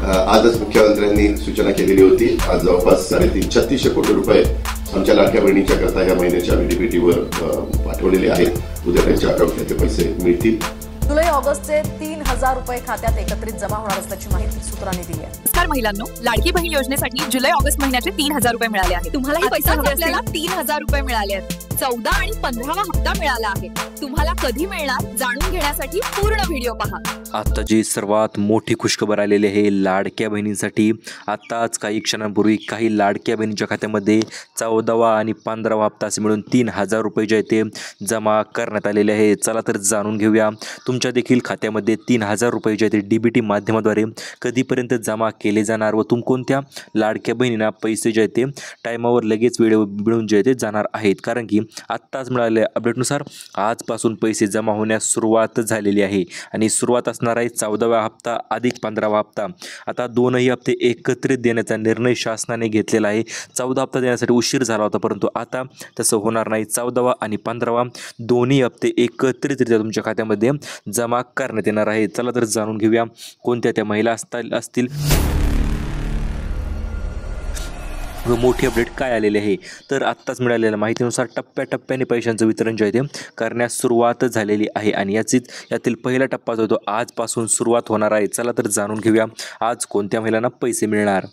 आजच मुख्यमंत्र्यांनी सूचना केलेली होती। आज जवळपास 350 कोटी रुपये आमच्या लाडक्या बहिणीच्या करता या महिन्याच्या डीबीटीवर पाठवलेले आहेत। उद्या त्यांच्या अकाउंटला ते पैसे मिळतील। जुलै ऑगस्टचे 3000 रुपये खात्यात एकत्रित जमा होणार असल्याची माहिती सूत्रांनी दिली आहे। नमस्कार महिलांनो, लाडकी बहीण योजनेसाठी जुलै ऑगस्ट महिन्याचे 3000 रुपये मिळाले आहेत। तुम्हालाही पैसे हवे असतील? 3000 रुपये मिळाले आहेत। 14 आणि 15वा हप्ता मिळाला आहे। तुम्हाला कधी मिळणार जाणून घेण्यासाठी पूर्ण व्हिडिओ पहा। आता जी सर्वात मोठी खुशखबर आलेली आहे लाडक्या बहिणींसाठी। आताच काही क्षणांपूर्वी काही लाडक्या बहिणींच्या खात्यामध्ये 14वा आणि 15वा हप्ता असे मिळून 3000 रुपये जे ते जमा करण्यात आलेले आहे। चला तर जाणून घेऊया तुमच्या देखील खात्यामध्ये 3000 रुपये जे ते डीबीटी माध्यमाद्वारे कधीपर्यंत जमा केले जाणार व कोणत्या लाडक्या बहिणींना पैसे जे ते टायमावर लगेच वेळेवर मिळून जे ते जाणार आहेत। कारण की आत्ताच मिळालेल्या अपडेटनुसार आजपासून पैसे जमा होण्यास सुरुवात झालेली आहे आणि सुरुवात असणार आहे 14वा हप्ता अधिक 15वा हप्ता। आता दोनही हप्ते एकत्रित देण्याचा निर्णय शासनाने घेतलेला आहे। 14 हप्ता देण्यासाठी उशीर झाला होता, परंतु आता तसं होणार नाही। 14वा आणि 15वा दोन्ही हप्ते एकत्रितरित्या तुमच्या खात्यामध्ये जमा करण्यात येणार आहे। चला तर जाणून घेऊया कोणत्या त्या महिला असतील व मोठी अपडेट काय आलेली आहे। तर आत्ताच मिळालेल्या माहितीनुसार टप्प्याटप्प्याने पैशांचं वितरण जे आहे ते करण्यास सुरुवात झालेली आहे आणि यातील पहिला टप्पा जो तो आजपासून सुरुवात होणार आहे। चला तर जाणून घेऊया आज कोणत्या महिलांना पैसे मिळणार।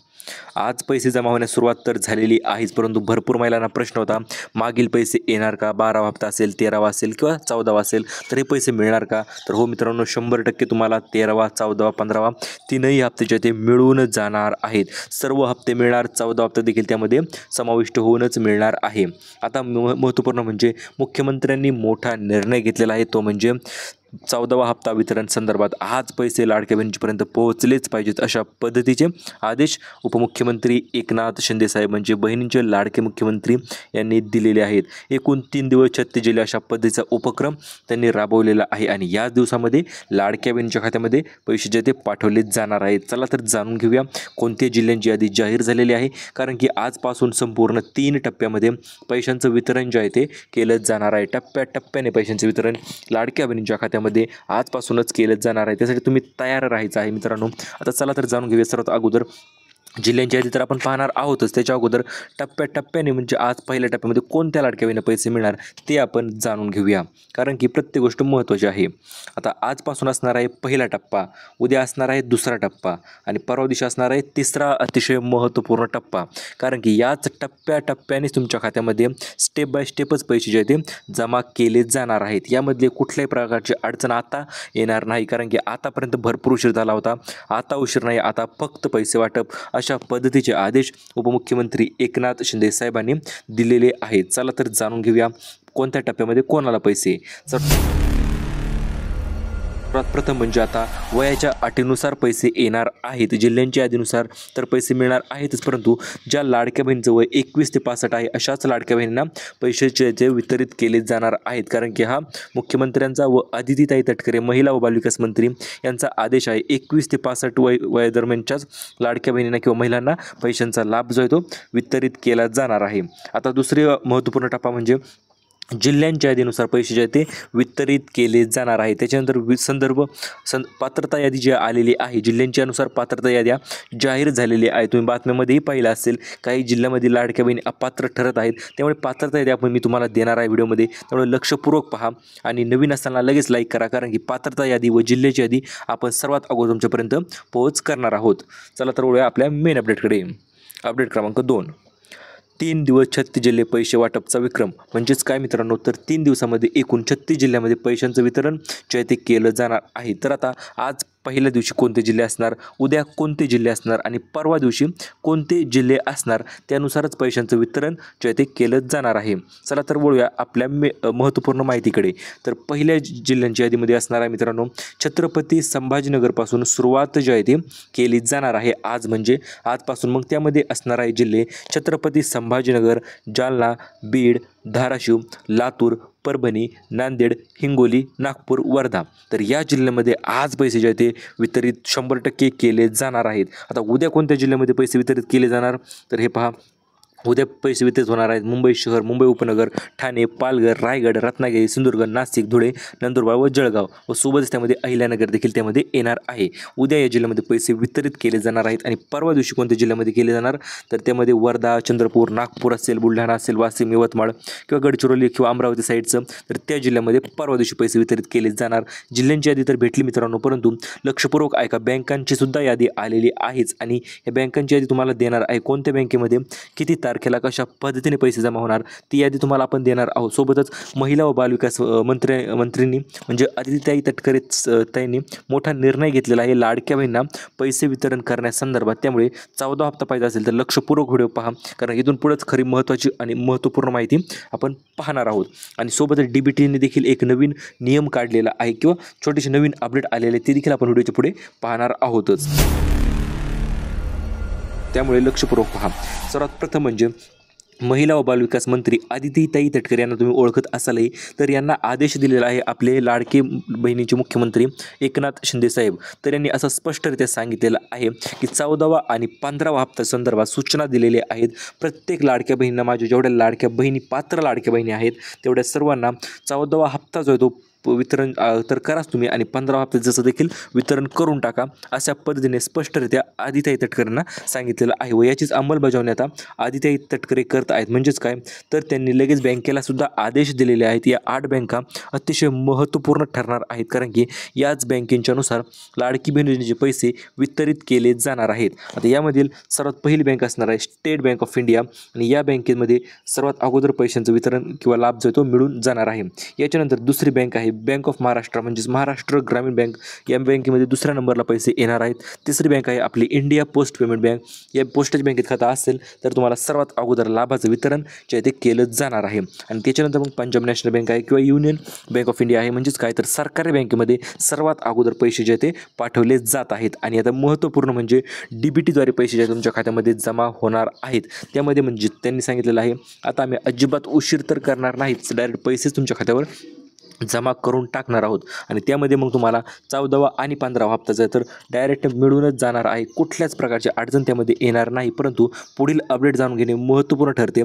आज पैसे जमा होण्यास सुरुवात तर झालेली आहेच, परंतु भरपूर महिलांना प्रश्न होता मागील पैसे येणार का? 12वा हप्ता असेल, 13वा असेल किंवा 14वा असेल तर हे पैसे मिळणार का? तर हो मित्रांनो, 100% तुम्हाला 13वा, 14वा, 15वा तीनही हप्ते जे ते मिळून जाणार आहेत। सर्व हप्ते मिळणार, 14वा हप्ता देखील त्यामध्ये समाविष्ट होऊनच मिळणार आहे। आता महत्त्वपूर्ण म्हणजे मुख्यमंत्र्यांनी मोठा निर्णय घेतलेला आहे, तो म्हणजे 14वा हप्ता वितरण संदर्भात आज पैसे लाडक्या बहिणीपर्यंत पोहोचलेच पाहिजेत अशा पद्धतीचे आदेश उपमुख्यमंत्री एकनाथ शिंदे साहेब म्हणजे बहिणींचे लाडके मुख्यमंत्री यांनी दिलेले आहेत। एकूण 3 दिवस 36 जिल्हे अशा पद्धतीचा उपक्रम त्यांनी राबवलेला आहे आणि याच दिवसामध्ये लाडक्या बहिणीच्या खात्यामध्ये पैसे जे ते पाठवले जाणार आहेत। चला तर जाणून घेऊया कोणत्या जिल्ह्यांची यादी जाहीर झालेली आहे, कारण की आजपासून संपूर्ण 3 टप्प्यामध्ये पैशांचं वितरण जे आहे ते केलं जाणार आहे। टप्प्याटप्प्याने पैशांचं वितरण लाडक्या बहिणीच्या खात्यामध्ये आजपासूनच केलं जाणार आहे। त्यासाठी तुम्ही तयार राहायचं आहे मित्रांनो। आता चला तर जाणून घेऊया सर्वात अगोदर जिल्ह्यांची यादी तर आपण पाहणार आहोतच, त्याच्या अगोदर टप्प्याटप्प्याने म्हणजे आज पहिल्या टप्प्यामध्ये कोणत्या लाडक्या बहिणींना पैसे मिळणार ते आपण जाणून घेऊया, कारण की प्रत्येक गोष्ट महत्त्वाची आहे। आता आजपासून असणार आहे पहिला टप्पा, उद्या असणार आहे दुसरा टप्पा आणि परवा दिवशी असणार आहे तिसरा अतिशय महत्त्वपूर्ण टप्पा, कारण की याच टप्प्याटप्प्यानेच तुमच्या खात्यामध्ये स्टेप बाय स्टेपच पैसे जे ते जमा केले जाणार आहेत। यामधले कुठल्याही प्रकारची अडचण आता येणार नाही, कारण की आतापर्यंत भरपूर उशीर झाला होता। आता उशीर नाही, आता फक्त पैसे वाटप अशा पद्धतीचे आदेश उपमुख्यमंत्री एकनाथ शिंदे साहेबांनी दिलेले आहेत। चला तर जाणून घेऊया कोणत्या टप्प्यामध्ये कोणाला पैसे। प्रथम म्हणजे आता वयाच्या अटीनुसार पैसे येणार आहेत। जिल्ह्यांच्या यादीनुसार तर पैसे मिळणार आहेतच, परंतु ज्या लाडक्या बहिणीचं वय 21 ते 65 आहे अशाच लाडक्या बहिणींना पैशाचे जे वितरित केले जाणार आहेत, कारण की हा मुख्यमंत्र्यांचा व आदितीताई तटकरे महिला व बालविकास मंत्री यांचा आदेश आहे। 21 ते 65 वयादरम्यानच्याच लाडक्या बहिणींना किंवा महिलांना पैशांचा लाभ जो आहे तो वितरित केला जाणार आहे। आता दुसरी महत्त्वपूर्ण टप्पा म्हणजे जिल्ह्यांच्या यादीनुसार पैसे जे ते वितरित केले जाणार आहे। त्याच्यानंतर पात्रता यादी जी आलेली आहे, जिल्ह्यांच्या अनुसार पात्रता याद्या जाहीर झालेली आहे। तुम्ही बातम्यामध्येही पाहिलं असेल काही जिल्ह्यामध्ये लाडक्या बहिणी अपात्र ठरत आहेत, त्यामुळे पात्रता यादी मी तुम्हाला देणार आहे व्हिडिओमध्ये, त्यामुळे लक्षपूर्वक पहा आणि नवीन असताना लगेच लाईक करा, कारण की पात्रता यादी व जिल्ह्याची यादी आपण सर्वात अगोदर तुमच्यापर्यंत पोहोच करणार आहोत। चला तर वळूया आपल्या मेन अपडेटकडे। अपडेट क्रमांक 2, 3 दिवस 36 जिल्हे पैसे वाटपचा विक्रम। म्हणजेच काय मित्रांनो, तर 3 दिवसामध्ये एकूण 36 जिल्ह्यामध्ये पैशांचं वितरण जे ते केलं जाणार आहे। तर आता आज पहिल्या दिवशी कोणते जिल्हे असणार, उद्या कोणते जिल्हे असणार आणि परवा दिवशी कोणते जिल्हे असणार, त्यानुसारच पैशांचं वितरण जे ते केलं जाणार आहे। चला तर वळूया आपल्या महत्त्वपूर्ण माहितीकडे। तर पहिल्या जिल्ह्यांच्या यादीमध्ये असणार आहे मित्रांनो छत्रपती संभाजीनगरपासून सुरुवात जी आहे ती केली जाणार आहे आज, म्हणजे आजपासून। मग त्यामध्ये असणार आहे जिल्हे छत्रपती संभाजीनगर, जालना, बीड, धाराशिव, लातूर, परभणी, नांदेड, हिंगोली, नागपूर, वर्धा। तर या जिल्ह्यामध्ये आज पैसे जे ते वितरित 100% केले जाणार आहेत। आता उद्या कोणत्या जिल्ह्यामध्ये पैसे वितरित केले जाणार, तर हे पहा उद्या पैसे वितरित होणार आहेत मुंबई शहर, मुंबई उपनगर, ठाणे, पालघर, रायगड, रत्नागिरी, सिंधुदुर्ग, नाशिक, धुळे, नंदुरबार व जळगाव व सोबतच त्यामध्ये अहिल्यानगर देखील त्यामध्ये येणार आहे. उद्या या जिल्ह्यामध्ये पैसे वितरित केले जाणार आहेत. आणि परवा दिवशी कोणत्या जिल्ह्यामध्ये केले जाणार तर त्यामध्ये वर्धा, चंद्रपूर, नागपूर असेल, बुलढाणा असेल, वाशिम, यवतमाळ किंवा गडचिरोली किंवा अमरावती साईडचं तर त्या जिल्ह्यामध्ये परवा दिवशी पैसे वितरित केले जाणार. जिल्ह्यांची यादी तर भेटली मित्रांनो, परंतु लक्षपूर्वक ऐका, बँकांची सुद्धा यादी आलेली आहेच. आणि या बँकांची यादी तुम्हाला देणार आहे. कोणत्या बँकेमध्ये किती तारखेला कशा पद्धतीने पैसे जमा होणार ती यादी तुम्हाला आपण देणार आहोत. सोबतच महिला व बालविकास मंत्रींनी म्हणजे आदितीताई तटकरे ताईंनी मोठा निर्णय घेतलेला आहे लाडक्या बहिणींना पैसे वितरण करण्यासंदर्भात. त्यामुळे 14 हप्ता पाहिजे असेल तर लक्षपूर्वक व्हिडिओ पहा, कारण इथून पुढेच खरी महत्त्वाची आणि महत्त्वपूर्ण माहिती आपण पाहणार आहोत. आणि सोबतच DBTने देखील एक नवीन नियम काढलेला आहे किंवा छोटेसे नवीन अपडेट आलेले ते देखील आपण व्हिडिओच्या पुढे पाहणार आहोतच. त्यामुळे लक्षपूर्वक पहा. सर्वात प्रथम म्हणजे महिला व बालविकास मंत्री आदितीताई तटकरे यांना तुम्ही ओळखत असालही तर यांना आदेश दिलेला आहे आपले लाडके बहिणीचे मुख्यमंत्री एकनाथ शिंदे साहेब. तर यांनी असं स्पष्टरित्या सांगितलेलं आहे की 14वा आणि 15वा हप्ता संदर्भात सूचना दिलेल्या आहेत. प्रत्येक लाडक्या बहिणींना, माझ्या जेवढ्या लाडक्या बहिणी, पात्र लाडक्या बहिणी आहेत तेवढ्या सर्वांना 14वा हप्ता जो आहे तो वितरण तर कराच तुम्ही, आणि 15वा हप्ते जसं देखील वितरण करून टाका, अशा पद्धतीने स्पष्टरित्या आदितीताई तटकरेंना सांगितलेलं आहे. व याचीच अंमलबजावणी आता आदितीताई तटकरे करत आहेत. म्हणजेच काय तर त्यांनी लगेच बँकेला सुद्धा आदेश दिलेले आहेत. या 8 बँका अतिशय महत्त्वपूर्ण ठरणार आहेत, कारण की याच बँकेच्यानुसार लाडकी बहीण योजनेचे पैसे वितरित केले जाणार आहेत. आता यामधील सर्वात पहिली बँक असणार आहे स्टेट बँक ऑफ इंडिया, आणि या बँकेमध्ये सर्वात अगोदर पैशांचं वितरण किंवा लाभ जो तो मिळून जाणार आहे. याच्यानंतर दुसरी बँक आहे बँक ऑफ महाराष्ट्र, म्हणजेच महाराष्ट्र ग्रामीण बँक. या बँकेमध्ये दुसऱ्या नंबरला पैसे येणार आहेत. तिसरी बँक आहे आपली इंडिया पोस्ट पेमेंट बँक. या पोस्टेज बँकेत खाता असेल तर तुम्हाला सर्वात अगोदर लाभाचं वितरण जे ते केलं जाणार आहे. आणि त्याच्यानंतर मग पंजाब नॅशनल बँक आहे किंवा युनियन बँक ऑफ इंडिया आहे. म्हणजेच काय तर सरकारी बँकेमध्ये सर्वात अगोदर पैसे जे ते पाठवले जात आहेत. आणि आता महत्त्वपूर्ण म्हणजे DBTद्वारे पैसे जे तुमच्या खात्यामध्ये जमा होणार आहेत. त्यामध्ये म्हणजे त्यांनी सांगितलेलं आहे आता आम्ही अजिबात उशीर तर करणार नाहीत, डायरेक्ट पैसेच तुमच्या खात्यावर जमा करून टाकणार आहोत. आणि त्यामध्ये मग तुम्हाला 14वा आणि 15वा हप्ताचा तर डायरेक्ट मिळूनच जाणार आहे. कुठल्याच प्रकारची अडचण त्यामध्ये येणार नाही. परंतु पुढील अपडेट जाणून घेणे महत्त्वपूर्ण ठरते.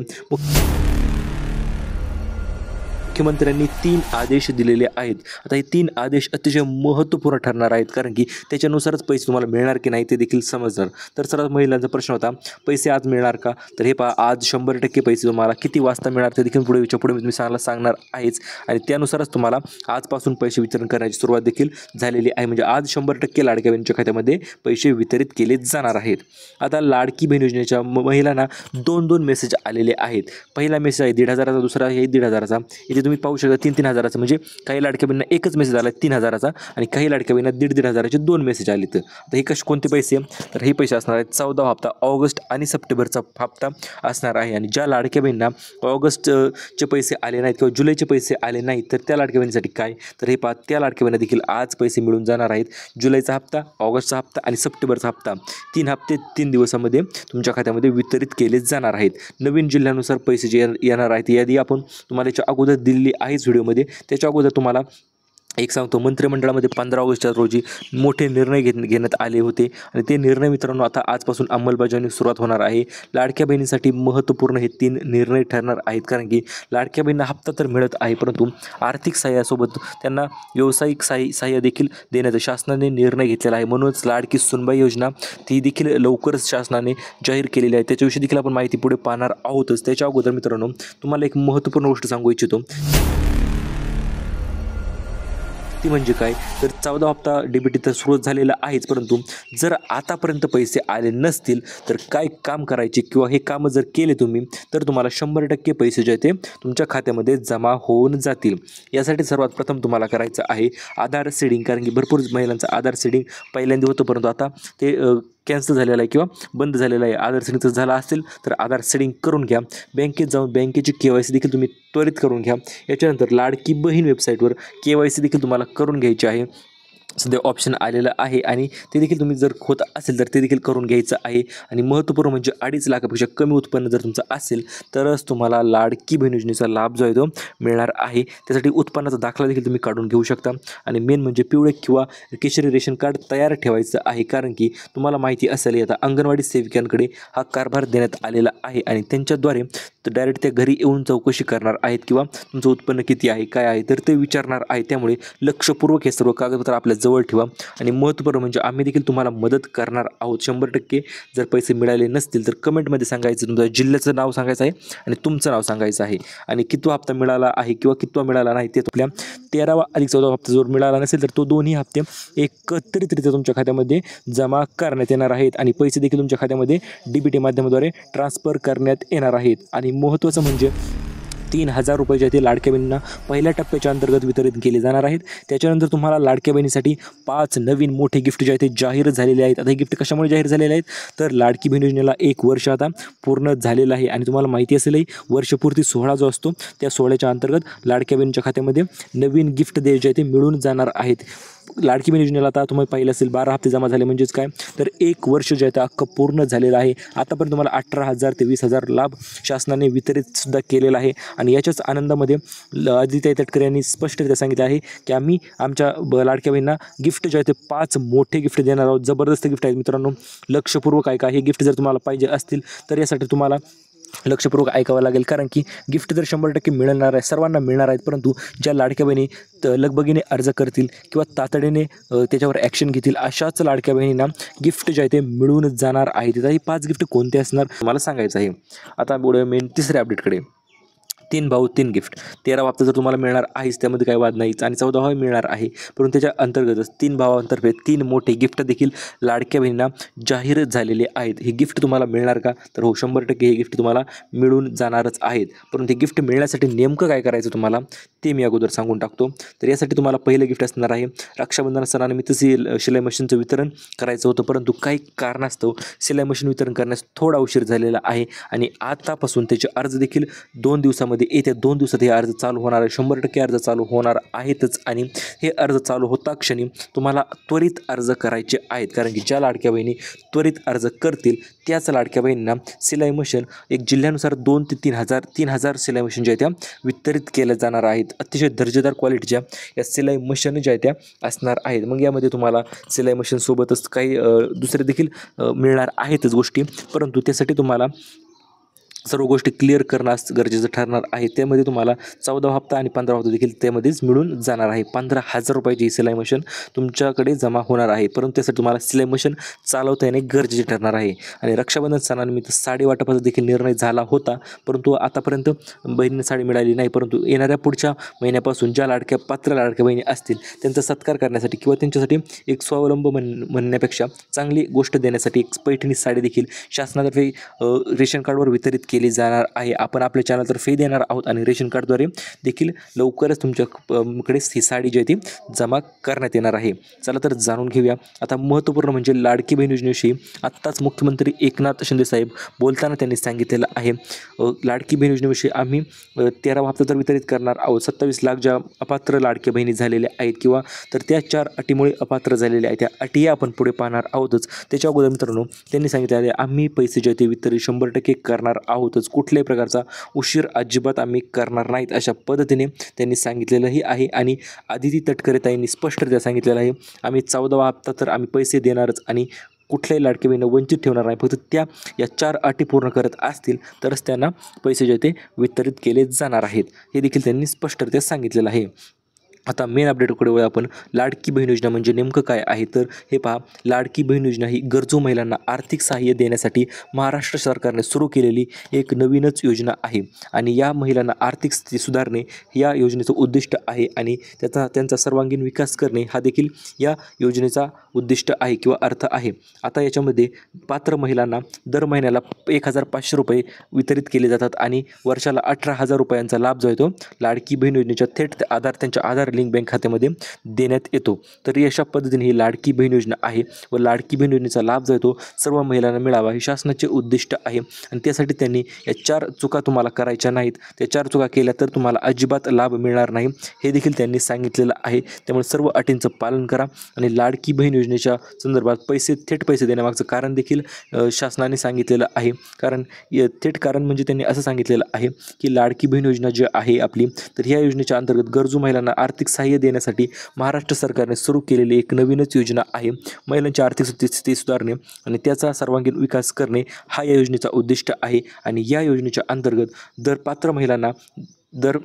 मुख्यमंत्र्यांनी 3 आदेश दिलेले आहेत. आता हे 3 आदेश अतिशय महत्त्वपूर्ण ठरणार आहेत, कारण की त्याच्यानुसारच पैसे तुम्हाला मिळणार की नाही ते देखील समजणार. तर सर्वात महिलांचा प्रश्न होता पैसे आज मिळणार का, तर हे पहा आज 100% पैसे तुम्हाला किती वाजता मिळणार ते देखील पुढे मी सांगणार आहेच. आणि त्यानुसारच तुम्हाला आजपासून पैसे वितरण करण्याची सुरुवात देखील झालेली आहे. म्हणजे आज 100% लाडक्या बहिणीच्या खात्यामध्ये पैसे वितरित केले जाणार आहेत. आता लाडकी बहीण योजनेच्या महिलांना 2 मेसेज आलेले आहेत. पहिला मेसेज आहे 1,500चा, दुसरा आहे 1,500चा. इथे तुम्ही पाहू शकता 3,000-3,000चा, म्हणजे काही लाडक्या बहिणींना एकच मेसेज आला 3,000चा आणि काही लाडक्या बहिणींना 1,500-1,500चे 2 मेसेज आले. तर हे कोणते पैसे तर हे पैसे असणार आहेत 14वा हप्ता, ऑगस्ट आणि सप्टेंबरचा हप्ता असणार आहे. आणि ज्या लाडक्या बहिणींना ऑगस्टचे पैसे आले नाहीत किंवा जुलैचे पैसे आले नाहीत तर त्या लाडक्या बहिणीसाठी काय तर हे पहा त्या लाडक्या बहिणींना देखील आज पैसे मिळून जाणार आहेत. जुलैचा हप्ता, ऑगस्टचा हप्ता आणि सप्टेंबरचा हप्ता 3 हप्ते 3 दिवसामध्ये तुमच्या खात्यामध्ये वितरित केले जाणार आहेत. नवीन जिल्ह्यानुसार पैसे जे येणार आहेत यादी आपण तुम्हाला याच्या अगोदर दिलेली आहेच व्हिडिओमध्ये. त्याच्या अगोदर तुम्हाला एक सांगतो, मंत्रिमंडळामध्ये 15 ऑगस्टच्या रोजी मोठे निर्णय घेण्यात आले होते आणि ते निर्णय मित्रांनो आता आजपासून अंमलबजावणी सुरुवात होणार आहे. लाडक्या बहिणीसाठी महत्त्वपूर्ण हे 3 निर्णय ठरणार आहेत, कारण की लाडक्या बहिणींना हप्ता तर मिळत आहे, परंतु आर्थिक सहाय्यासोबत त्यांना व्यावसायिक सहाय्य देखील देण्याचा शासनाने निर्णय घेतलेला आहे. म्हणूनच लाडकी सुनबाई योजना ती देखील लवकरच शासनाने जाहीर केलेली आहे. त्याच्याविषयी देखील आपण माहिती पुढे पाहणार आहोतच. त्याच्या अगोदर मित्रांनो तुम्हाला एक महत्त्वपूर्ण गोष्ट सांगू इच्छितो, ती म्हणजे काय तर 14वा हप्ता DBT तर सुरू झालेला आहेच, परंतु जर आतापर्यंत पैसे आले नसतील तर काय काम करायचे किंवा हे कामं जर केले तुम्ही तर तुम्हाला 100% पैसे जे ते तुमच्या खात्यामध्ये जमा होऊन जातील. यासाठी सर्वात प्रथम तुम्हाला करायचं आहे आधार सीडिंग, कारण की भरपूर महिलांचं आधार सीडिंग पहिल्यांदा होतं परंतु आता ते कॅन्सल झालेला आहे किंवा बंद झालेला आहे. आधार सीडिंग जर झाला असेल तर आधार सीडिंग करून घ्या. बँकेत जाऊन बँकेची KYC देखील तुम्ही त्वरित करून घ्या. याच्यानंतर लाडकी बहीण वेबसाईटवर KYC देखील तुम्हाला करून घ्यायची आहे. सध्या ऑप्शन आलेलं आहे आणि ते देखील तुम्ही जर होत असेल तर ते देखील करून घ्यायचं आहे. आणि महत्त्वपूर्ण म्हणजे 2.5 लाखापेक्षा कमी उत्पन्न जर तुमचं असेल तरच तुम्हाला लाडकी बहीण योजनेचा लाभ जो आहे तो मिळणार आहे. त्यासाठी उत्पन्नाचा दाखला देखील तुम्ही काढून घेऊ शकता. आणि मेन म्हणजे पिवळे किंवा केशरी रेशन कार्ड तयार ठेवायचं आहे, कारण की तुम्हाला माहिती असेल आता अंगणवाडी सेविकांकडे हा कारभार देण्यात आलेला आहे आणि त्यांच्याद्वारे डायरेक्ट त्या घरी येऊन चौकशी करणार आहेत किंवा तुमचं उत्पन्न किती आहे काय आहे तर ते विचारणार आहे. त्यामुळे लक्षपूर्वक हे सर्व कागदपत्र आपल्या जवळ ठेवा. आणि महत्त्वपूर्ण म्हणजे आम्ही देखील तुम्हाला मदत करणार आहोत 100%. जर पैसे मिळाले नसतील तर कमेंटमध्ये सांगायचं, तुमच्या जिल्ह्याचं नाव सांगायचं आहे आणि तुमचं नाव सांगायचं आहे आणि कितवा हप्ता मिळाला आहे किंवा कितवा मिळाला नाही ते आपल्या 13वा अधिक 14वा हप्ता जर मिळाला नसेल तर तो दोन्ही हप्ते एकत्रितरित्या तुमच्या खात्यामध्ये जमा करण्यात येणार आहेत आणि पैसे देखील तुमच्या खात्यामध्ये DBT माध्यमाद्वारे ट्रान्सफर करण्यात येणार आहेत. आणि महत्त्वाचं म्हणजे 3,000 रुपये जे ते लाडक्या बहिणींना पहिल्या टप्प्याच्या अंतर्गत वितरित केले जाणार आहेत. त्याच्यानंतर तुम्हाला लाडक्या बहिणीसाठी 5 नवीन मोठे गिफ्ट जे आहेत ते जाहीर झालेले आहेत. आता हे गिफ्ट कशामुळे जाहीर झालेले आहेत तर लाडकी बहीण योजनेला 1 वर्ष आता पूर्ण झालेलं आहे आणि तुम्हाला माहिती असेलही वर्षपूर्ती सोहळा जो असतो त्या सोहळ्याच्या अंतर्गत लाडक्या बहिणीच्या खात्यामध्ये नवीन गिफ्ट जे आहे ते मिळून जाणार आहेत. लाडकी बहीण योजनेला आता तुम्ही पाहिलं असेल 12 हप्ते जमा झाले म्हणजेच काय तर 1 वर्ष जे आहे ते अख्खं पूर्ण झालेलं आहे. आतापर्यंत तुम्हाला 18,000 ते 20,000 लाभ शासनाने वितरित सुद्धा केलेला आहे. आणि याच्याच आनंदामध्ये आदित्य तटकरे यांनी स्पष्टरित्या सांगितलं आहे की आम्ही आमच्या लाडक्या बहिणींना गिफ्ट जे आहे ते 5 मोठे गिफ्ट देणार आहोत. जबरदस्त गिफ्ट आहेत मित्रांनो, लक्षपूर्वक ऐका. हे गिफ्ट जर तुम्हाला पाहिजे असतील तर यासाठी तुम्हाला लक्षपूर्वक ऐकावं लागेल, कारण की गिफ्ट जर 100% मिळणार आहे, सर्वांना मिळणार आहेत. परंतु ज्या लाडक्या बहिणी लगबगीने अर्ज करतील किंवा तातडीने त्याच्यावर ॲक्शन घेतील अशाच लाडक्या बहिणींना गिफ्ट जे आहे ते मिळून जाणार आहेत. ही 5 गिफ्ट कोणते असणार मला सांगायचं आहे. आता पुढे मेन तिसऱ्या अपडेटकडे. 3 भाऊ 3 गिफ्ट. 13वा हप्ता जर तुम्हाला मिळणार आहेच त्यामध्ये काही वाद नाहीच आणि 14वा मिळणार आहे, परंतु त्याच्या अंतर्गतच 3 भावांतर्फे 3 मोठे गिफ्ट देखील लाडक्या बहिणींना जाहीर झालेले आहेत. हे गिफ्ट तुम्हाला मिळणार का तर हो 100% हे गिफ्ट तुम्हाला मिळून जाणारच आहेत. परंतु हे गिफ्ट मिळण्यासाठी नेमकं काय करायचं तुम्हाला ते मी अगोदर सांगून टाकतो. तर यासाठी तुम्हाला पहिलं गिफ्ट असणार आहे रक्षाबंधन सणानिमित्त शिलाई मशीनचं वितरण करायचं होतं, परंतु काही कारणास्तव शिलाई मशीन वितरण करण्यास थोडा उशीर झालेला आहे आणि आतापासून त्याचे अर्ज देखील 2 दिवसामध्ये येत्या 2 दिवसात हे अर्ज चालू होणार आहे. 100% अर्ज चालू होणार आहेतच आणि हे अर्ज चालू होता क्षणी तुम्हाला त्वरित अर्ज करायचे आहेत, कारण की ज्या लाडक्या बहिणी त्वरित अर्ज करतील त्याच लाडक्या बहिणींना शिलाई मशीन एक जिल्ह्यानुसार 2 ते 3,000 शिलाई मशीन ज्या आहेत त्या वितरित केल्या जाणार आहेत. अतिशय दर्जेदार क्वालिटीच्या या शिलाई मशीन ज्या आहेत त्या असणार आहेत. मग यामध्ये तुम्हाला शिलाई मशीनसोबतच काही दुसरे देखील मिळणार आहेतच गोष्टी, परंतु त्यासाठी तुम्हाला सर्व गोष्टी क्लिअर करणं गरजेचं ठरणार आहे. त्यामध्ये तुम्हाला 14वा हप्ता आणि 15वा हप्ता देखील त्यामध्येच मिळून जाणार आहे. 15,000 रुपयाची सिलाई मशीन तुमच्याकडे जमा होणार आहे, परंतु त्यासाठी तुम्हाला सिलाई मशीन चालवता येणे गरजेचे ठरणार आहे. आणि रक्षाबंधन सणानिमित्त साडी वाटपाचा देखील निर्णय झाला होता, परंतु आतापर्यंत बहिणींना साडी मिळाली नाही. परंतु येणाऱ्या पुढच्या महिन्यापासून ज्या पात्र लाडक्या बहिणी असतील त्यांचा सत्कार करण्यासाठी किंवा त्यांच्यासाठी एक स्वावलंब म्हणण्यापेक्षा चांगली गोष्ट देण्यासाठी एक पैठणी साडी देखील शासनातर्फे रेशन कार्डवर वितरित केली जाणार आहे. आपण आपल्या चॅनलतर्फे देणार आहोत आणि रेशन कार्डद्वारे देखील लवकरच तुमच्याकडे ही साडी जी आहे ती जमा करण्यात येणार आहे. चला तर जाणून घेऊया. आता महत्त्वपूर्ण म्हणजे लाडकी बहीण योजनेविषयी आत्ताच मुख्यमंत्री एकनाथ शिंदे साहेब बोलताना त्यांनी सांगितलेलं आहे लाडकी बहीण योजनेविषयी आम्ही 13वा हप्ता तर वितरित करणार आहोत. 27 लाख ज्या अपात्र लाडक्या बहिणी झालेल्या आहेत किंवा तर त्या 4 अटीमुळे अपात्र झालेल्या आहेत, त्या अटी आपण पुढे पाहणार आहोतच. त्याच्या अगोदर मित्रांनो त्यांनी सांगितले आम्ही पैसे जे ते वितरित 100% करणार आहोतच. कुठल्याही प्रकारचा उशीर अजिबात आम्ही करणार नाहीत अशा पद्धतीने त्यांनी सांगितलेलंही आहे. आणि आदिती तटकरे ताईंनी स्पष्टरित्या सांगितलेलं आहे आम्ही 14वा हप्ता तर आम्ही पैसे देणारच आणि कुठल्याही लाडकी बहिणींना वंचित ठेवणार नाही. फक्त त्या या 4 अटी पूर्ण करत असतील तरच त्यांना पैसे जे ते वितरित केले जाणार आहेत, हे देखील त्यांनी स्पष्टरित्या सांगितलेलं आहे. आता मेन अपडेटकडे वळूया आपण. लाडकी बहीण योजना म्हणजे नेमकं काय आहे तर हे पहा, लाडकी बहीण योजना ही गरजू महिलांना आर्थिक सहाय्य देण्यासाठी महाराष्ट्र सरकारने सुरू केलेली एक नवीनच योजना आहे आणि या महिलांना आर्थिक स्थिती सुधारणे या योजनेचं उद्दिष्ट आहे आणि त्यांचा सर्वांगीण विकास करणे हा देखील या योजनेचा उद्दिष्ट आहे किंवा अर्थ आहे. आता याच्यामध्ये पात्र महिलांना दर महिन्याला 1,500 रुपये वितरित केले जातात आणि वर्षाला 18,000 रुपयांचा लाभ जो आहे तो लाडकी बहीण योजनेच्या थेट त्यांच्या आधार लिंक बँक खात्यामध्ये देण्यात येतो. तर अशा पद्धतीने ही लाडकी बहीण योजना आहे व लाडकी बहीण योजनेचा लाभ जो आहे तो सर्व महिलांना मिळावा हे शासनाचे उद्दिष्ट आहे. आणि त्यासाठी त्यांनी या 4 चुका तुम्हाला करायच्या नाहीत. त्या 4 चुका केल्या तर तुम्हाला अजिबात लाभ मिळणार नाही हे देखील त्यांनी सांगितलेलं आहे. त्यामुळे सर्व अटींचं पालन करा. आणि लाडकी बहीण योजनेच्या संदर्भात थेट पैसे देण्यामागचं कारण देखील शासनाने सांगितलेलं आहे. थेट कारण म्हणजे त्यांनी असं सांगितलेलं आहे की लाडकी बहीण योजना जी आहे आपली, तर ह्या योजनेच्या अंतर्गत गरजू महिलांना आर्थिक सहाय्य देण्यासाठी महाराष्ट्र सरकारने सुरू केलेली एक नवीनच योजना आहे. महिलांची आर्थिक स्थिती सुधारणे आणि त्याचा सर्वांगीण विकास करणे हा या योजनेचा उद्दिष्ट आहे. आणि या योजनेच्या अंतर्गत पात्र महिलांना दर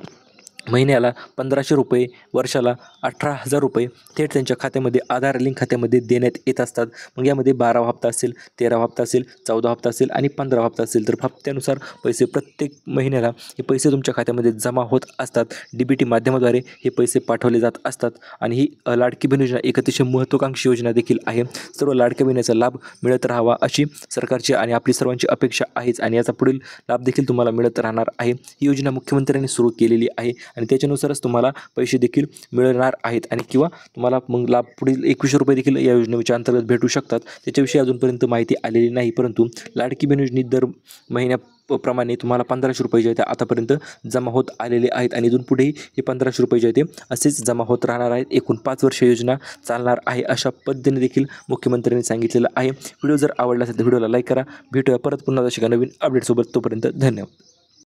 महिन्याला 1500 रुपये, वर्षाला 18,000 रुपये थेट त्यांच्या खात्यामध्ये आधार लिंक खात्यामध्ये देण्यात येत असतात. मग यामध्ये 12वा हप्ता असेल, 13वा हप्ता असेल, 14वा हप्ता असेल आणि 15वा हप्ता असेल. तर हप्त्यानुसार पैसे प्रत्येक महिन्याला हे पैसे तुमच्या खात्यामध्ये जमा होत असतात. DBT माध्यमाद्वारे हे पैसे पाठवले जात असतात. आणि ही लाडकी बहीण योजना एक अतिशय महत्त्वाकांक्षी योजना देखील आहे. सर्व लाडक्या बहिणीचा लाभ मिळत राहावा अशी सरकारची आणि आपली सर्वांची अपेक्षा आहेच. आणि याचा पुढील लाभ देखील तुम्हाला मिळत राहणार आहे. ही योजना मुख्यमंत्र्यांनी सुरू केलेली आहे आणि त्याच्यानुसारच तुम्हाला पैसे देखील मिळणार आहेत. आणि किंवा तुम्हाला मग लाभ पुढील 2100 रुपये देखील या योजनेच्या अंतर्गत भेटू शकतात. त्याच्याविषयी अजूनपर्यंत माहिती आलेली नाही. परंतु लाडकी बहीण योजने दर महिन्याप्रमाणे तुम्हाला 1500 रुपये जे आहेत आतापर्यंत जमा होत आलेले आहेत. आणि इथून पुढेही हे 1500 रुपये जे आहेत ते असेच जमा होत राहणार आहेत. एकूण 5 वर्ष योजना चालणार आहे अशा पद्धतीने देखील मुख्यमंत्र्यांनी सांगितलेलं आहे. व्हिडिओ जर आवडला असेल तर व्हिडिओला लाईक करा. भेटूया परत पुन्हा अशा नवीन अपडेटसोबत. तोपर्यंत धन्यवाद.